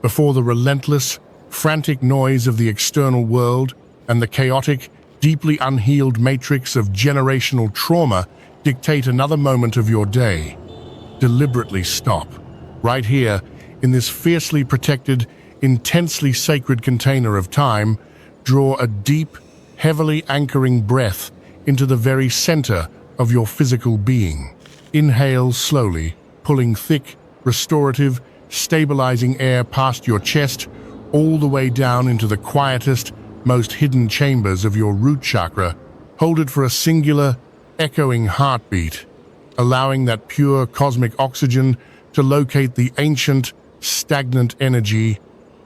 before the relentless, frantic noise of the external world and the chaotic, deeply unhealed matrix of generational trauma dictate another moment of your day. Deliberately stop. Right here, in this fiercely protected, intensely sacred container of time, draw a deep, heavily anchoring breath into the very center of your physical being. Inhale slowly, pulling thick, restorative, stabilizing air past your chest, all the way down into the quietest, most hidden chambers of your root chakra. Hold it for a singular, echoing heartbeat, allowing that pure cosmic oxygen to locate the ancient, stagnant energy,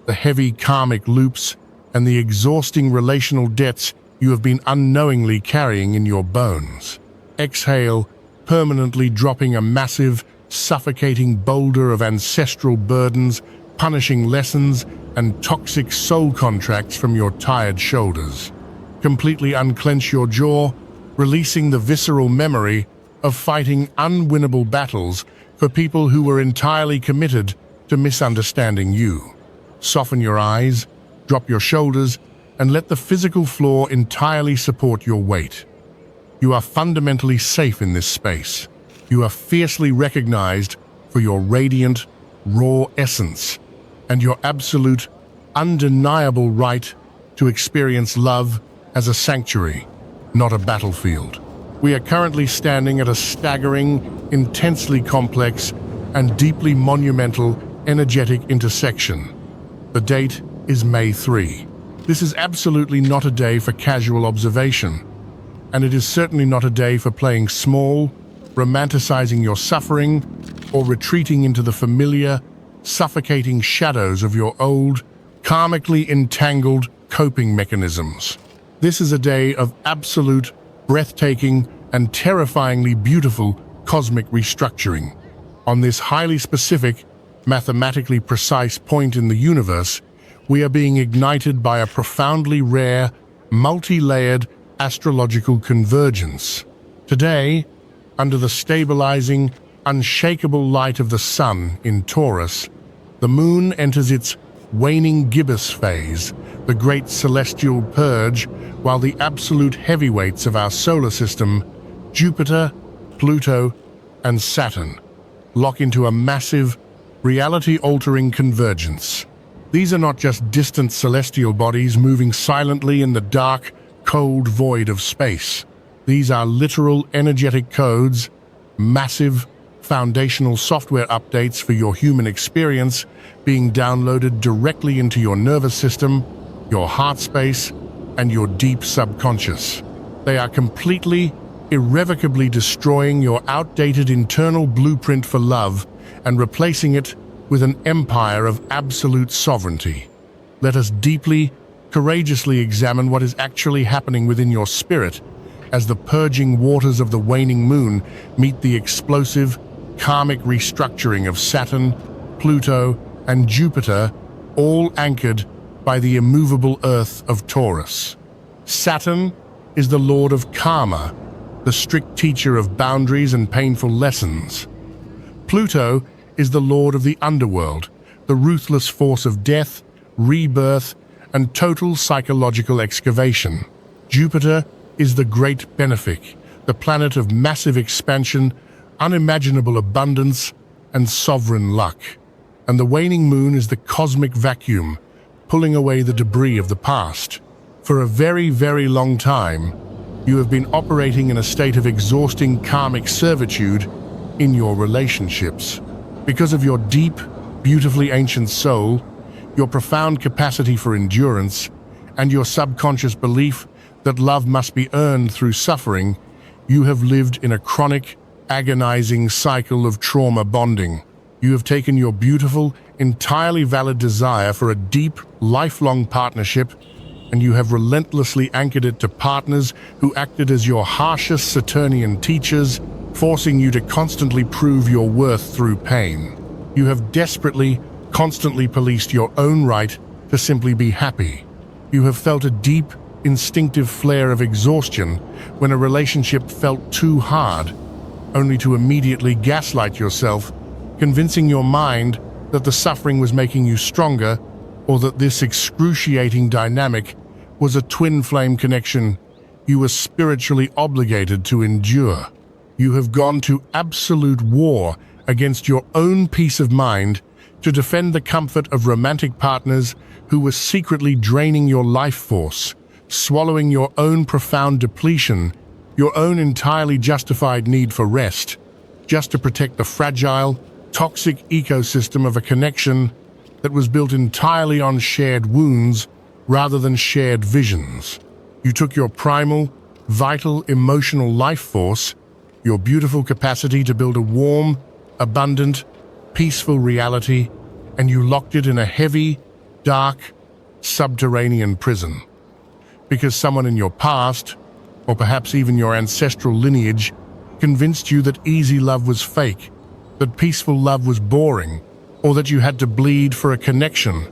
the heavy karmic loops, and the exhausting relational debts you have been unknowingly carrying in your bones. Exhale, permanently dropping a massive, suffocating boulder of ancestral burdens, punishing lessons, and toxic soul contracts from your tired shoulders. Completely unclench your jaw, releasing the visceral memory of fighting unwinnable battles for people who were entirely committed to misunderstanding you. Soften your eyes, drop your shoulders, and let the physical floor entirely support your weight. You are fundamentally safe in this space. You are fiercely recognized for your radiant, raw essence and your absolute, undeniable right to experience love as a sanctuary, not a battlefield. We are currently standing at a staggering, intensely complex, and deeply monumental energetic intersection. The date is May 3. This is absolutely not a day for casual observation, and it is certainly not a day for playing small, romanticizing your suffering, or retreating into the familiar, suffocating shadows of your old, karmically entangled coping mechanisms. This is a day of absolute, breathtaking, and terrifyingly beautiful cosmic restructuring. On this highly specific, mathematically precise point in the universe, we are being ignited by a profoundly rare, multi-layered astrological convergence. Today, under the stabilizing, unshakable light of the sun in Taurus, the moon enters its waning gibbous phase, the great celestial purge, while the absolute heavyweights of our solar system, Jupiter, Pluto, and Saturn, lock into a massive, reality-altering convergence. These are not just distant celestial bodies moving silently in the dark, cold void of space. These are literal energetic codes, massive, foundational software updates for your human experience being downloaded directly into your nervous system, your heart space, and your deep subconscious. They are completely, irrevocably destroying your outdated internal blueprint for love and replacing it with an empire of absolute sovereignty. Let us deeply, courageously examine what is actually happening within your spirit as the purging waters of the waning moon meet the explosive, karmic restructuring of Saturn, Pluto, and Jupiter, all anchored by the immovable earth of Taurus. Saturn is the lord of karma, the strict teacher of boundaries and painful lessons. Pluto is the lord of the underworld, the ruthless force of death, rebirth, and total psychological excavation. Jupiter is the great benefic, the planet of massive expansion, unimaginable abundance, and sovereign luck. And the waning moon is the cosmic vacuum, pulling away the debris of the past. For a very, very long time, you have been operating in a state of exhausting karmic servitude in your relationships. Because of your deep, beautifully ancient soul, your profound capacity for endurance, and your subconscious belief that love must be earned through suffering, you have lived in a chronic, agonizing cycle of trauma bonding. You have taken your beautiful, entirely valid desire for a deep, lifelong partnership, and you have relentlessly anchored it to partners who acted as your harshest Saturnian teachers, forcing you to constantly prove your worth through pain. You have desperately, constantly policed your own right to simply be happy. You have felt a deep, instinctive flare of exhaustion when a relationship felt too hard, only to immediately gaslight yourself, convincing your mind that the suffering was making you stronger, or that this excruciating dynamic was a twin flame connection you were spiritually obligated to endure. You have gone to absolute war against your own peace of mind to defend the comfort of romantic partners who were secretly draining your life force, swallowing your own profound depletion, your own entirely justified need for rest, just to protect the fragile, toxic ecosystem of a connection that was built entirely on shared wounds rather than shared visions. You took your primal, vital, emotional life force, your beautiful capacity to build a warm, abundant, peaceful reality, and you locked it in a heavy, dark, subterranean prison. Because someone in your past, or perhaps even your ancestral lineage, convinced you that easy love was fake, that peaceful love was boring, or that you had to bleed for a connection,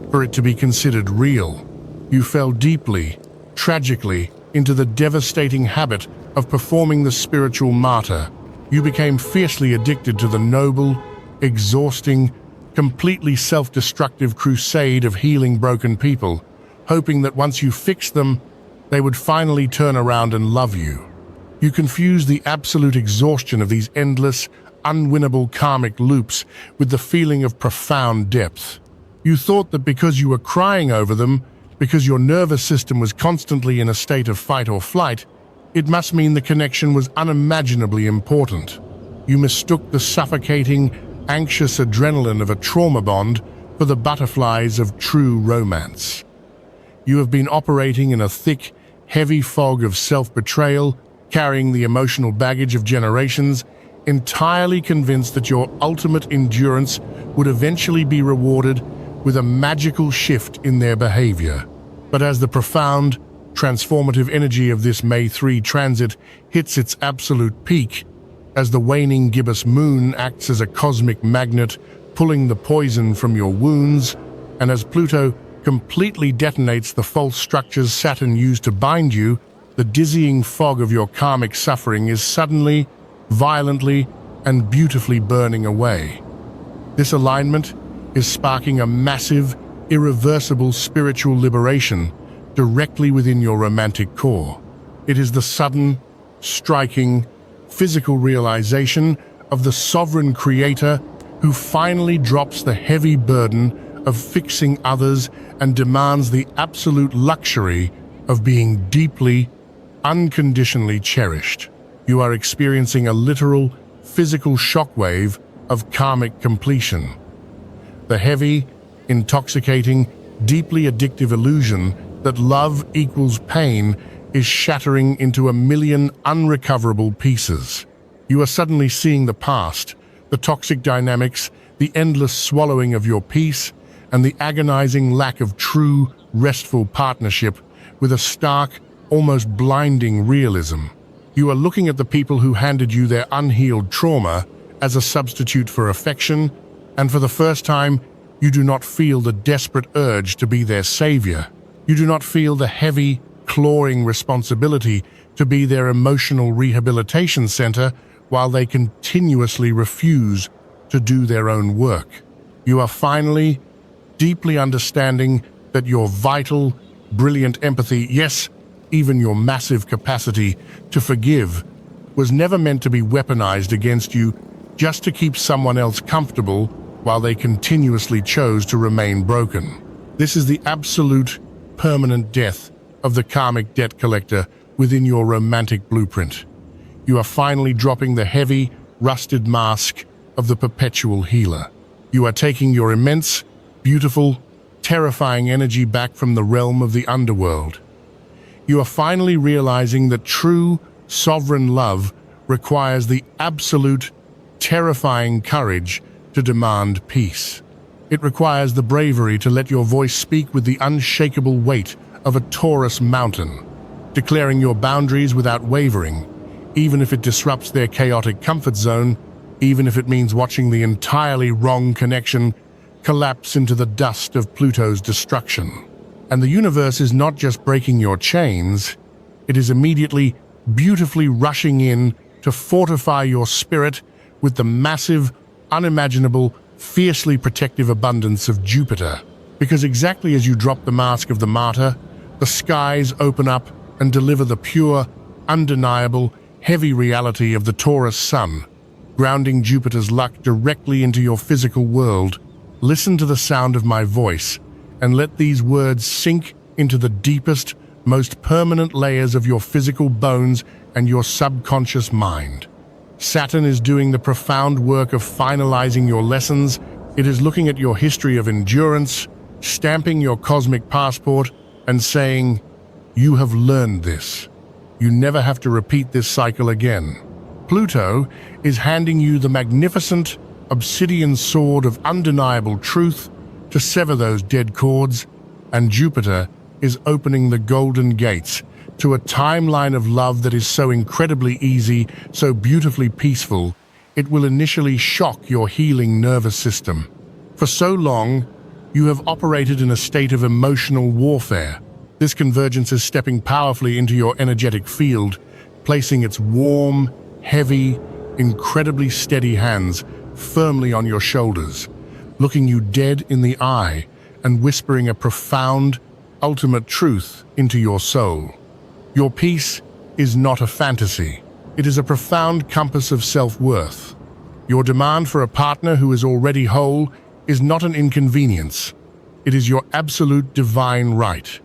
for it to be considered real. You fell deeply, tragically, into the devastating habit of performing the spiritual martyr. You became fiercely addicted to the noble, exhausting, completely self-destructive crusade of healing broken people, hoping that once you fixed them, they would finally turn around and love you. You confused the absolute exhaustion of these endless, unwinnable karmic loops with the feeling of profound depth. You thought that because you were crying over them, because your nervous system was constantly in a state of fight or flight, it must mean the connection was unimaginably important. You mistook the suffocating, anxious adrenaline of a trauma bond for the butterflies of true romance. You have been operating in a thick, heavy fog of self-betrayal, carrying the emotional baggage of generations, entirely convinced that your ultimate endurance would eventually be rewarded with a magical shift in their behavior. But as the profound, transformative energy of this May 3 transit hits its absolute peak, as the waning gibbous moon acts as a cosmic magnet, pulling the poison from your wounds, and as Pluto completely detonates the false structures Saturn used to bind you, the dizzying fog of your karmic suffering is suddenly, violently, and beautifully burning away. This alignment is sparking a massive, irreversible spiritual liberation directly within your romantic core. It is the sudden, striking, physical realization of the sovereign creator who finally drops the heavy burden of fixing others and demands the absolute luxury of being deeply, unconditionally cherished. You are experiencing a literal, physical shockwave of karmic completion. The heavy, intoxicating, deeply addictive illusion that love equals pain is shattering into a million unrecoverable pieces. You are suddenly seeing the past, the toxic dynamics, the endless swallowing of your peace, and the agonizing lack of true, restful partnership with a stark, almost blinding realism. You are looking at the people who handed you their unhealed trauma as a substitute for affection, and for the first time, you do not feel the desperate urge to be their savior. You do not feel the heavy, clawing responsibility to be their emotional rehabilitation center while they continuously refuse to do their own work. You are finally, deeply understanding that your vital, brilliant empathy, yes, even your massive capacity to forgive, was never meant to be weaponized against you just to keep someone else comfortable while they continuously chose to remain broken. This is the absolute, permanent death of the karmic debt collector within your romantic blueprint. You are finally dropping the heavy, rusted mask of the perpetual healer. You are taking your immense, beautiful, terrifying energy back from the realm of the underworld. You are finally realizing that true, sovereign love requires the absolute, terrifying courage to demand peace. It requires the bravery to let your voice speak with the unshakable weight of a Taurus mountain, declaring your boundaries without wavering, even if it disrupts their chaotic comfort zone, even if it means watching the entirely wrong connection collapse into the dust of Pluto's destruction. And the universe is not just breaking your chains, it is immediately, beautifully rushing in to fortify your spirit with the massive, unimaginable, fiercely protective abundance of Jupiter. Because exactly as you drop the mask of the martyr, the skies open up and deliver the pure, undeniable, heavy reality of the Taurus sun, grounding Jupiter's luck directly into your physical world. Listen to the sound of my voice, and let these words sink into the deepest, most permanent layers of your physical bones and your subconscious mind. Saturn is doing the profound work of finalizing your lessons. It is looking at your history of endurance, stamping your cosmic passport, and saying, "You have learned this. You never have to repeat this cycle again." Pluto is handing you the magnificent obsidian sword of undeniable truth to sever those dead cords, and Jupiter is opening the golden gates to a timeline of love that is so incredibly easy, so beautifully peaceful, it will initially shock your healing nervous system. For so long, you have operated in a state of emotional warfare. This convergence is stepping powerfully into your energetic field, placing its warm, heavy, incredibly steady hands firmly on your shoulders, looking you dead in the eye and whispering a profound, ultimate truth into your soul. Your peace is not a fantasy. It is a profound compass of self-worth. Your demand for a partner who is already whole is not an inconvenience. It is your absolute divine right.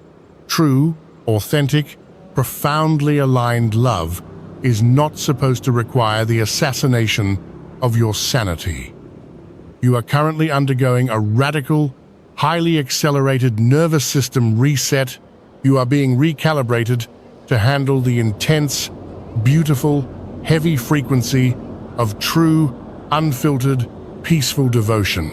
True, authentic, profoundly aligned love is not supposed to require the assassination of your sanity. You are currently undergoing a radical, highly accelerated nervous system reset. You are being recalibrated to handle the intense, beautiful, heavy frequency of true, unfiltered, peaceful devotion.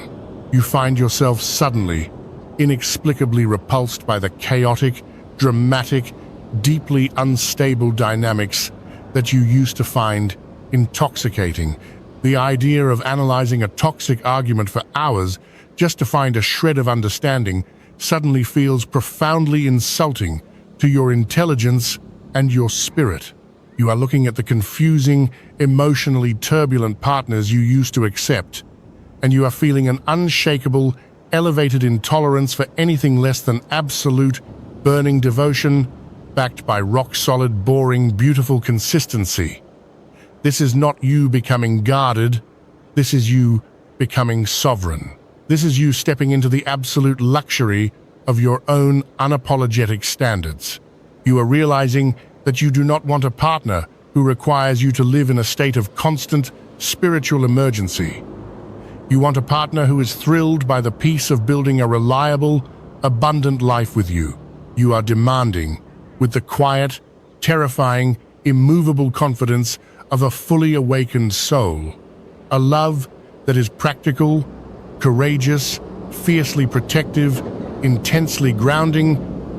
You find yourself suddenly, inexplicably repulsed by the chaotic, dramatic, deeply unstable dynamics that you used to find intoxicating. The idea of analyzing a toxic argument for hours just to find a shred of understanding suddenly feels profoundly insulting to your intelligence and your spirit. You are looking at the confusing, emotionally turbulent partners you used to accept, and you are feeling an unshakable, elevated intolerance for anything less than absolute, burning devotion, backed by rock-solid, boring, beautiful consistency. This is not you becoming guarded. This is you becoming sovereign. This is you stepping into the absolute luxury of your own unapologetic standards. You are realizing that you do not want a partner who requires you to live in a state of constant spiritual emergency. You want a partner who is thrilled by the peace of building a reliable, abundant life with you. You are demanding, with the quiet, terrifying, immovable confidence of a fully awakened soul, a love that is practical, courageous, fiercely protective, intensely grounding,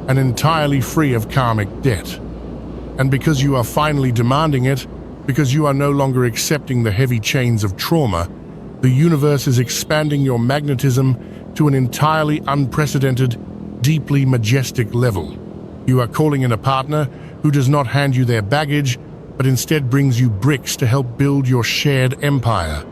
and entirely free of karmic debt. And because you are finally demanding it, because you are no longer accepting the heavy chains of trauma, the universe is expanding your magnetism to an entirely unprecedented, deeply majestic level. You are calling in a partner who does not hand you their baggage, but instead brings you bricks to help build your shared empire.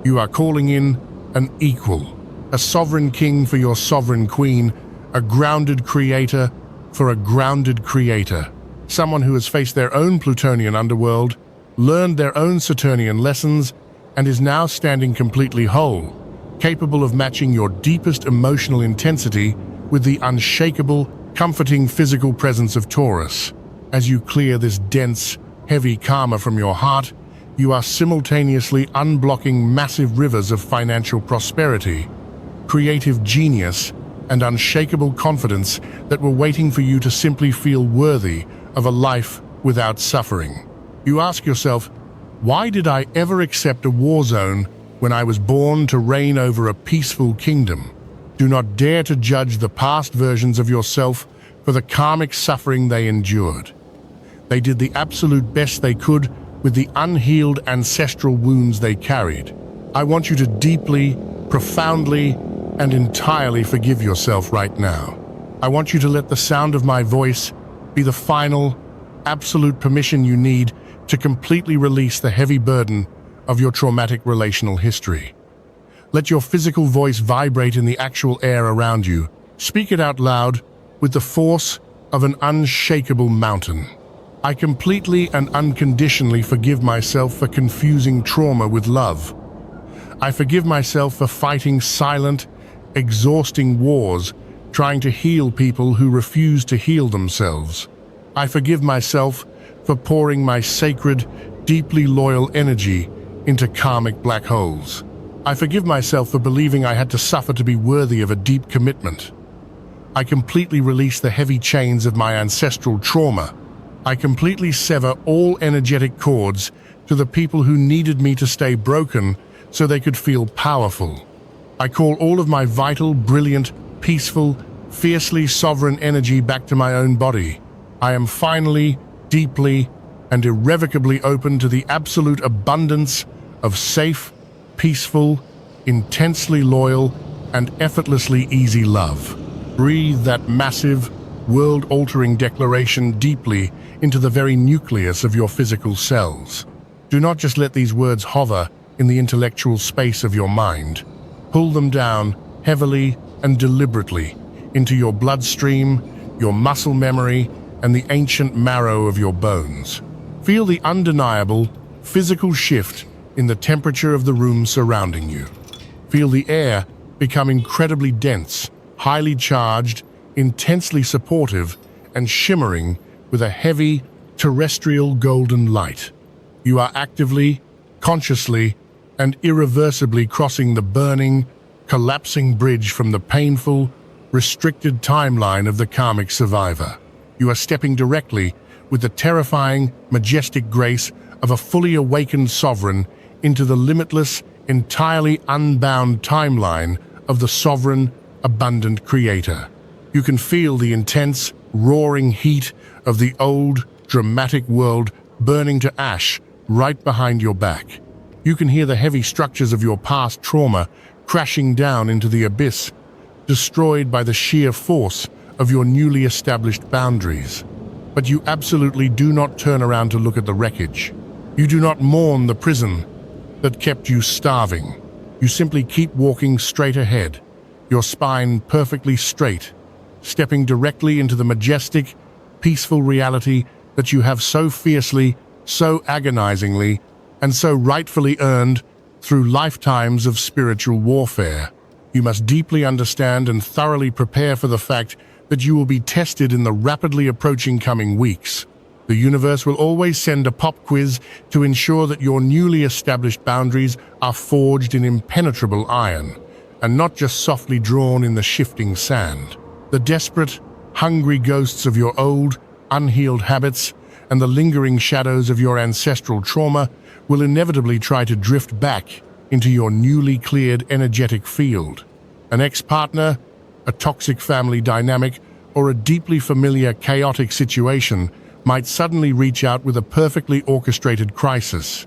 You are calling in an equal, a sovereign king for your sovereign queen, a grounded creator for a grounded creator, someone who has faced their own Plutonian underworld, learned their own Saturnian lessons, and is now standing completely whole, capable of matching your deepest emotional intensity with the unshakable, comforting physical presence of Taurus. As you clear this dense, heavy karma from your heart, you are simultaneously unblocking massive rivers of financial prosperity, creative genius, and unshakable confidence that were waiting for you to simply feel worthy of a life without suffering. You ask yourself, why did I ever accept a war zone when I was born to reign over a peaceful kingdom? Do not dare to judge the past versions of yourself for the karmic suffering they endured. They did the absolute best they could with the unhealed ancestral wounds they carried. I want you to deeply, profoundly, and entirely forgive yourself right now. I want you to let the sound of my voice be the final, absolute permission you need to completely release the heavy burden of your traumatic relational history. Let your physical voice vibrate in the actual air around you. Speak it out loud with the force of an unshakable mountain. I completely and unconditionally forgive myself for confusing trauma with love. I forgive myself for fighting silent, exhausting wars, trying to heal people who refuse to heal themselves. I forgive myself for pouring my sacred, deeply loyal energy into karmic black holes. I forgive myself for believing I had to suffer to be worthy of a deep commitment. I completely release the heavy chains of my ancestral trauma. I completely sever all energetic cords to the people who needed me to stay broken so they could feel powerful. I call all of my vital, brilliant, peaceful, fiercely sovereign energy back to my own body. I am finally, deeply, and irrevocably open to the absolute abundance of safe, peaceful, intensely loyal, and effortlessly easy love. Breathe that massive, world-altering declaration deeply into the very nucleus of your physical cells. Do not just let these words hover in the intellectual space of your mind. Pull them down heavily and deliberately into your bloodstream, your muscle memory, and the ancient marrow of your bones. Feel the undeniable, physical shift in the temperature of the room surrounding you. Feel the air become incredibly dense, highly charged, intensely supportive, and shimmering with a heavy, terrestrial golden light. You are actively, consciously, and irreversibly crossing the burning, collapsing bridge from the painful, restricted timeline of the karmic survivor. You are stepping directly, with the terrifying, majestic grace of a fully awakened sovereign, into the limitless, entirely unbound timeline of the sovereign, abundant creator. You can feel the intense, roaring heat of the old, dramatic world burning to ash right behind your back. You can hear the heavy structures of your past trauma crashing down into the abyss, destroyed by the sheer force of your newly established boundaries. But you absolutely do not turn around to look at the wreckage. You do not mourn the prison that kept you starving. You simply keep walking straight ahead, your spine perfectly straight, stepping directly into the majestic, peaceful reality that you have so fiercely, so agonizingly, and so rightfully earned through lifetimes of spiritual warfare. You must deeply understand and thoroughly prepare for the fact that you will be tested in the rapidly approaching coming weeks. The universe will always send a pop quiz to ensure that your newly established boundaries are forged in impenetrable iron, and not just softly drawn in the shifting sand. The desperate, hungry ghosts of your old, unhealed habits and the lingering shadows of your ancestral trauma will inevitably try to drift back into your newly cleared energetic field. An ex-partner, a toxic family dynamic, or a deeply familiar chaotic situation might suddenly reach out with a perfectly orchestrated crisis.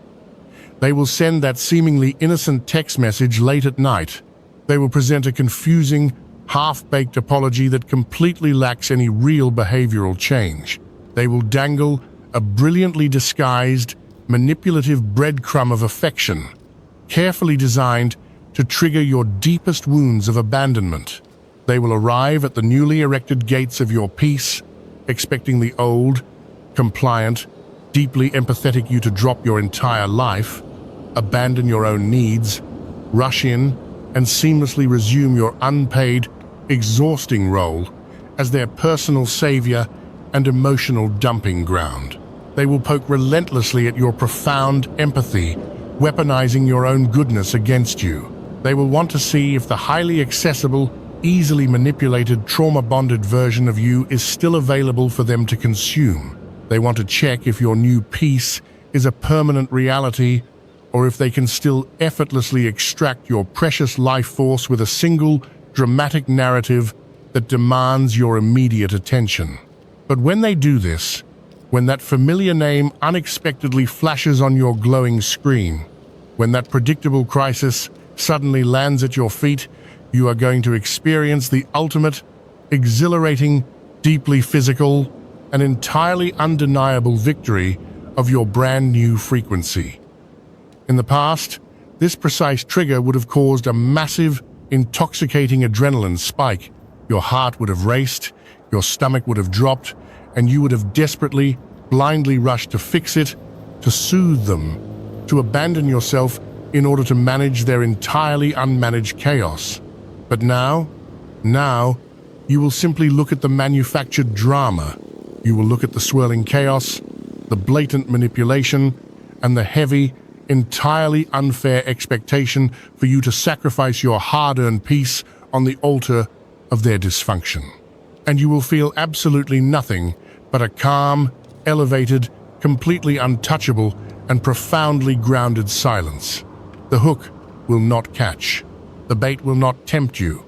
They will send that seemingly innocent text message late at night. They will present a confusing, half-baked apology that completely lacks any real behavioral change. They will dangle a brilliantly disguised, manipulative breadcrumb of affection, carefully designed to trigger your deepest wounds of abandonment. They will arrive at the newly erected gates of your peace, expecting the old, compliant, deeply empathetic you to drop your entire life, abandon your own needs, rush in, and seamlessly resume your unpaid, exhausting role as their personal savior and emotional dumping ground. They will poke relentlessly at your profound empathy, weaponizing your own goodness against you. They will want to see if the highly accessible, easily manipulated, trauma-bonded version of you is still available for them to consume. They want to check if your new peace is a permanent reality, or if they can still effortlessly extract your precious life force with a single, dramatic narrative that demands your immediate attention. But when they do this, when that familiar name unexpectedly flashes on your glowing screen, when that predictable crisis suddenly lands at your feet, you are going to experience the ultimate, exhilarating, deeply physical, and entirely undeniable victory of your brand new frequency. In the past, This precise trigger would have caused a massive, intoxicating adrenaline spike. Your heart would have raced, your stomach would have dropped, and you would have desperately, blindly rushed to fix it, to soothe them, to abandon yourself in order to manage their entirely unmanaged chaos. But now, you will simply look at the manufactured drama. You will look at the swirling chaos, the blatant manipulation, and the heavy, entirely unfair expectation for you to sacrifice your hard-earned peace on the altar of their dysfunction. And you will feel absolutely nothing but a calm, elevated, completely untouchable, and profoundly grounded silence. The hook will not catch. The bait will not tempt you.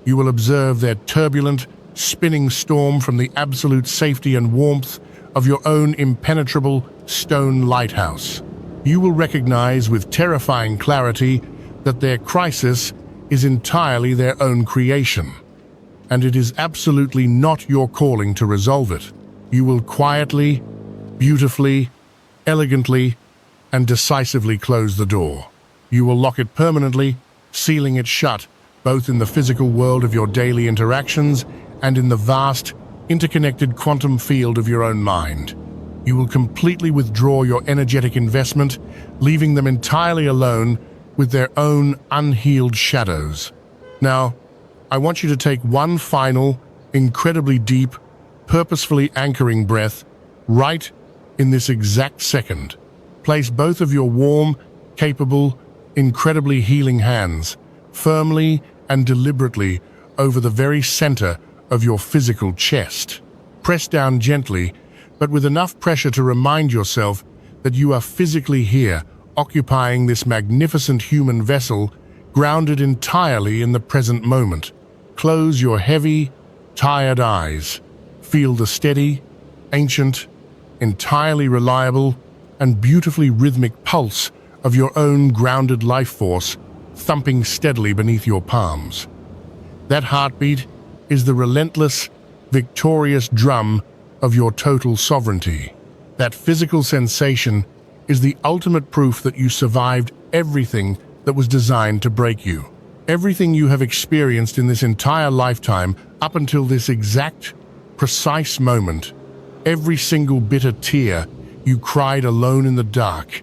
You will observe their turbulent, spinning storm from the absolute safety and warmth of your own impenetrable stone lighthouse. You will recognize with terrifying clarity that their crisis is entirely their own creation, and it is absolutely not your calling to resolve it. You will quietly, beautifully, elegantly, and decisively close the door. You will lock it permanently, sealing it shut, both in the physical world of your daily interactions and in the vast, interconnected quantum field of your own mind. You will completely withdraw your energetic investment, leaving them entirely alone with their own unhealed shadows. Now, I want you to take one final, incredibly deep, purposefully anchoring breath right in this exact second. Place both of your warm, capable, incredibly healing hands firmly and deliberately over the very center of your physical chest. Press down gently, but with enough pressure to remind yourself that you are physically here, occupying this magnificent human vessel, grounded entirely in the present moment. Close your heavy, tired eyes. Feel the steady, ancient, entirely reliable, and beautifully rhythmic pulse of your own grounded life force thumping steadily beneath your palms. That heartbeat is the relentless, victorious drum of your total sovereignty. That physical sensation is the ultimate proof that you survived everything that was designed to break you. Everything you have experienced in this entire lifetime up until this exact, precise moment. Every single bitter tear you cried alone in the dark.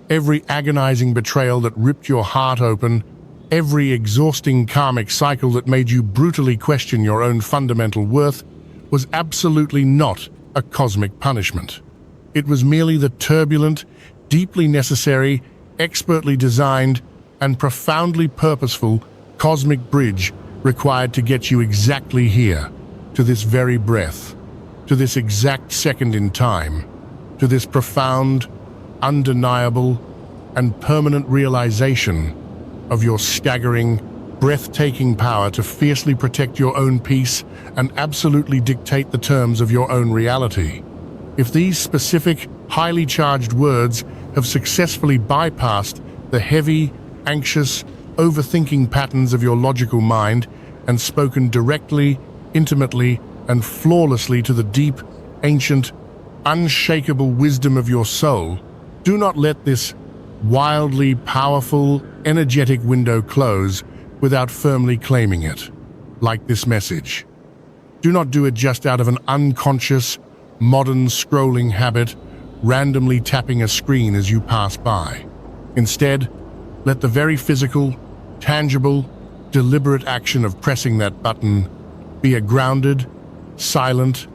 Every agonizing betrayal that ripped your heart open. Every exhausting karmic cycle that made you brutally question your own fundamental worth was absolutely not a cosmic punishment. It was merely the turbulent, deeply necessary, expertly designed, and profoundly purposeful cosmic bridge required to get you exactly here, to this very breath, to this exact second in time, to this profound, undeniable, and permanent realization of your staggering, breathtaking power to fiercely protect your own peace and absolutely dictate the terms of your own reality. If these specific, highly charged words have successfully bypassed the heavy, anxious, overthinking patterns of your logical mind and spoken directly, intimately, and flawlessly to the deep, ancient, unshakable wisdom of your soul, do not let this wildly powerful, energetic window close without firmly claiming it. Like this message. Do not do it just out of an unconscious, modern scrolling habit, randomly tapping a screen as you pass by. Instead, let the very physical, tangible, deliberate action of pressing that button be a grounded, silent,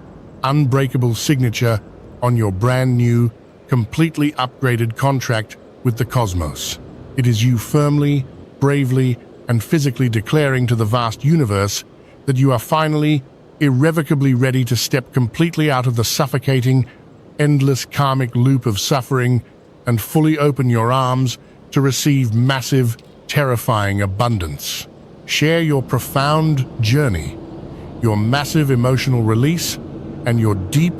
unbreakable signature on your brand new, completely upgraded contract with the cosmos. It is you firmly, bravely, and physically declaring to the vast universe that you are finally, irrevocably ready to step completely out of the suffocating, endless karmic loop of suffering and fully open your arms to receive massive, terrifying abundance. Share your profound journey, your massive emotional release, and your deep,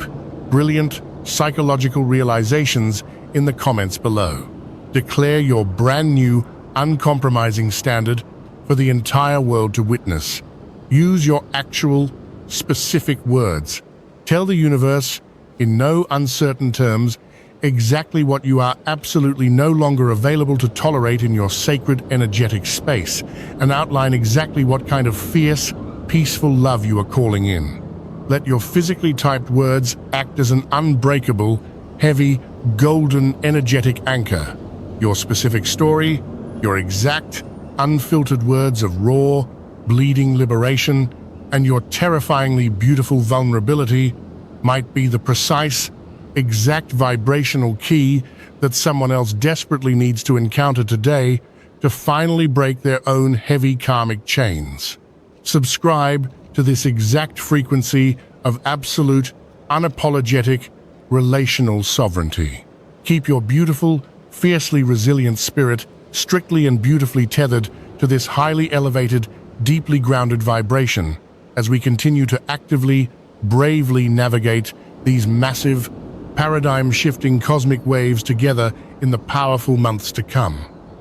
brilliant psychological realizations in the comments below. Declare your brand new, uncompromising standard for the entire world to witness. Use your actual, specific words. Tell the universe, in no uncertain terms, exactly what you are absolutely no longer available to tolerate in your sacred energetic space, and outline exactly what kind of fierce, peaceful love you are calling in. Let your physically typed words act as an unbreakable, heavy, golden, energetic anchor. Your specific story, your exact, unfiltered words of raw, bleeding liberation, and your terrifyingly beautiful vulnerability might be the precise, exact vibrational key that someone else desperately needs to encounter today to finally break their own heavy karmic chains. Subscribe to this exact frequency of absolute, unapologetic, relational sovereignty. Keep your beautiful, fiercely resilient spirit strictly and beautifully tethered to this highly elevated, deeply grounded vibration as we continue to actively, bravely navigate these massive, paradigm-shifting cosmic waves together in the powerful months to come.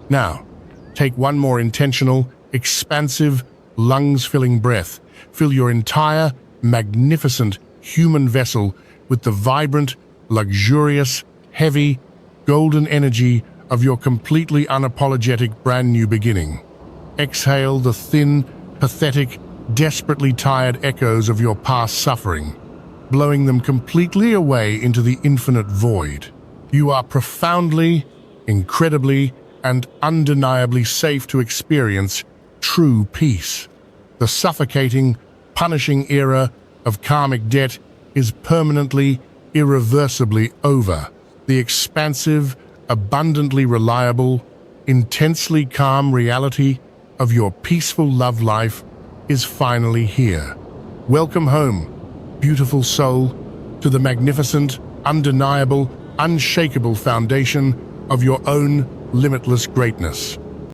Now, take one more intentional, expansive, lungs-filling breath. Fill your entire, magnificent human vessel with the vibrant, luxurious, heavy, golden energy of your completely unapologetic brand new beginning. Exhale the thin, pathetic, desperately tired echoes of your past suffering, blowing them completely away into the infinite void. You are profoundly, incredibly, and undeniably safe to experience true peace. The suffocating, punishing era of karmic debt is permanently, irreversibly over. The expansive, abundantly reliable, intensely calm reality of your peaceful love life is finally here. Welcome home, beautiful soul, to the magnificent, undeniable, unshakable foundation of your own limitless greatness.